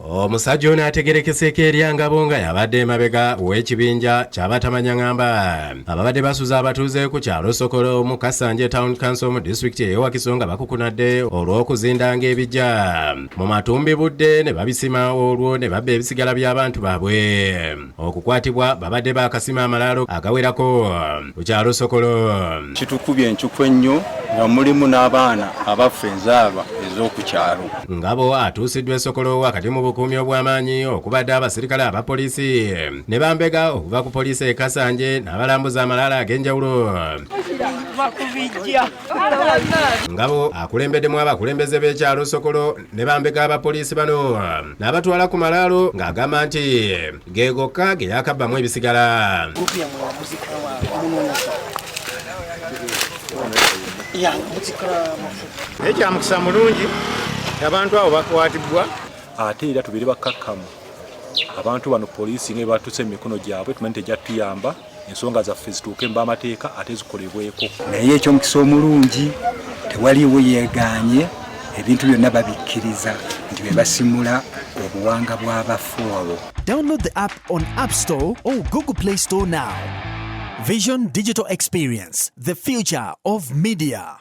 Omusajja ono ategerekeseko eri ngabo nga yabadde emabega w'ekibinja ky'abatamanya ngamba ababadde basuza abatuuze ku kyalo Sokolo mu Kasanje Town Council mu district y'Ewakiso nga bakukunadde olw'okuzindanga ebijja mu matumbi budde ne babisima olwo ne babba ebisigala by'abantu baabwe. Okukwatibwa babadde bakasima amalaalo agawerako ku kyalo Sokolo. Kitukubye enkyuku ennyo nga mulimu n'abaana abaffe enzaaba ez'oku kyalo. Ngabo atuusiddwa Sokolo wakati mu bukuumi obw'amaanyi okubadde abasirikale abapoliisi ne bambega okuva ku poliisi e Kasanje n'abalambuza amalaalo ag'enjawulo. Ngabo akulembeddemu abakulembeze b'ekyalo Sokolo ne bambega abapoliisi bano n'abatwala ku malaalo ng'agamba nti ge gokka ge yakabbamu ebisigala. Ekyamukisa mulungi abantu abo bakwatibwa ate era tubeere bakkakkamu abantu bano poliisi nga batuse emikono gyabwe tumanyi tejatuyamba ensonga zaffe zituuke mb'amateeka ate zikolebweko. Naye ekyomukisa omulungi tewaliwo yeeganye ebintu byonna babikkiriza nti bwe basimula obuwanga bw'abafu abo. Download the app on App Store or Google Play Store now. Vision Digital Experience, the future of media.